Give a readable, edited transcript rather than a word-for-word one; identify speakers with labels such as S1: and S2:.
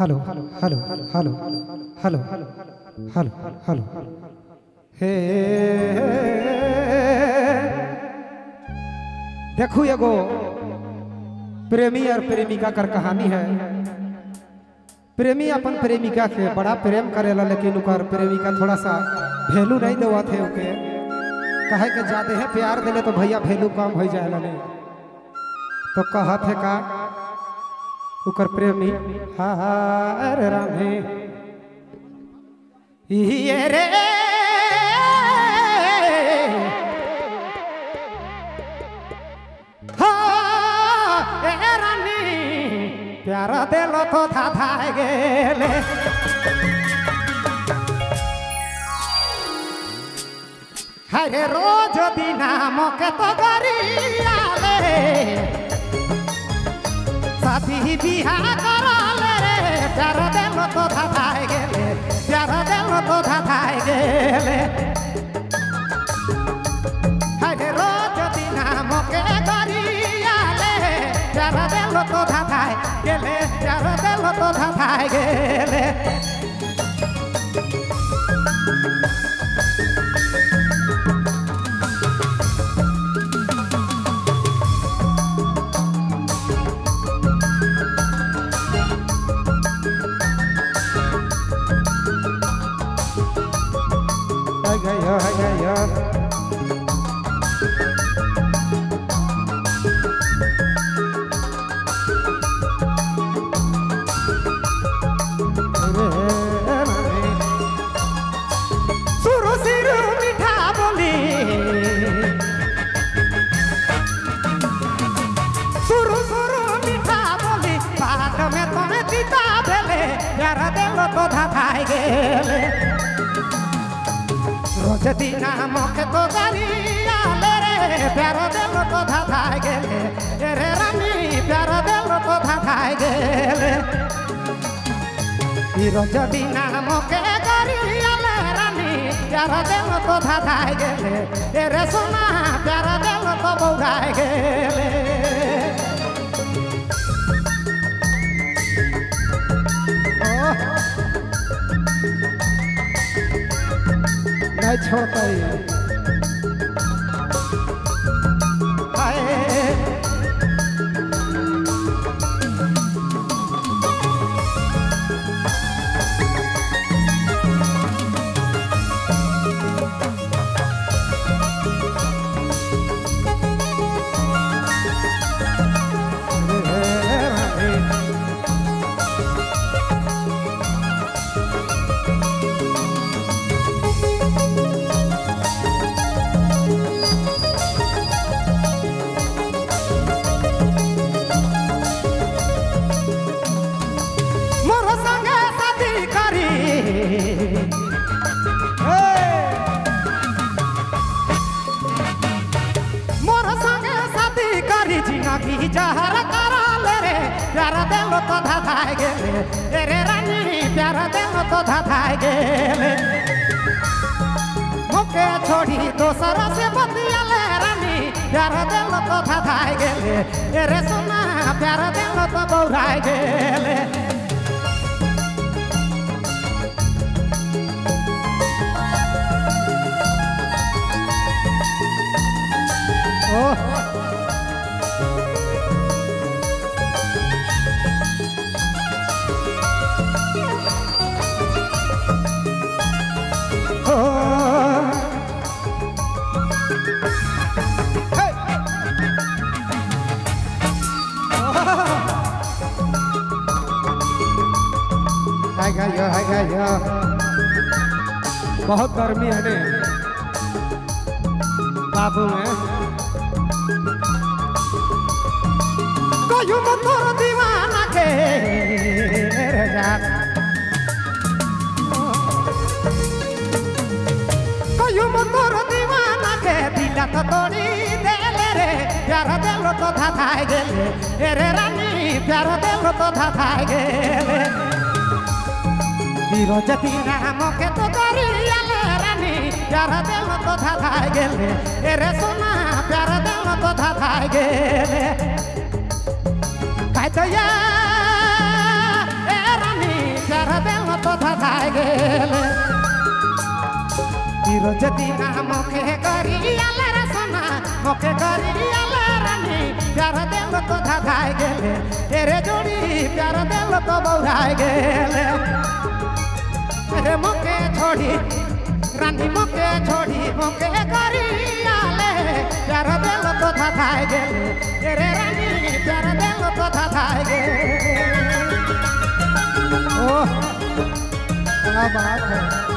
S1: Hello hello hello hello hello hello हे देखो एगो प्रेमी और प्रेमिका कर कहानी है। प्रेमी अपन प्रेमिका के बड़ा प्रेम करेला, लेकिन उकर प्रेमिका थोड़ा सा वैल्यू नहीं देवा थे ओके, कहे के जाते हैं प्यार दिले तो भैया वैल्यू कम हो जाए लगे। तो कहत है का उकर प्रेमी हार राधे ये रे प्यारा दिलो तो था गेले हरे रोज दिना मोके तो गरियाले साथी बिहार कराले रे प्यारा दिलो तो था गेले प्यारा दिलो तो था गेले हरे रोज दिना मोके गरियाले प्यारा दिलो तो था गेले प्यारा दिलो तो था गेले गया सुरु सिरु मीठा बोली सुरु सुरु मीठा बोली बात में तुम्हें पिता भेले प्यारा दिलो तो था गेले रोज दिना मोके तो गरियाले रे प्यारा दिलो तो था गेले रे रानी प्यारा दिलो तो था गेले रोज दिना मोके गरियाले रानी प्यारा दिलो तो था गेले रे सोना प्यारा दिलो तो बौरा गेले नहीं छोड़ता मोर संगे शादी करी जिंदगी जहर कराले रे प्यारा दिलो तो था गेले रे रानी प्यारा दिलो तो था गेले मोके छोड़ी दोसरा से बतियाले रानी प्यारा दिलो तो था गेले रे सोना प्यारा दिलो तो बौरा गेले बहुत गर्मी है ने बाबू में कोई तोर दीवाना के रे जान कोई तोर दीवाना के दिल तो तोड़ी देले रे प्यारा दिलो तो था गेले रे रानी प्यारा दिलो तो था गेले रोज दिना मोके तो गरियाले रानी प्यारा दिलो तो था गेले रे सोना प्यारा दिलो तो था गेले कहते ए रानी रोज दीना मोके करी आला रे सोना मोके करी आला रानी प्यार दिल तो धाधाय गेले तेरे जोड़ी प्यार दिल तो बौराय गेले तेरे मोके छोड़ी रानी मोके छोड़ी मोके करी आले प्यार दिल तो धाधाय गेले तेरे रानी प्यार दिल तो धाधाय गेले ओह क्या बात है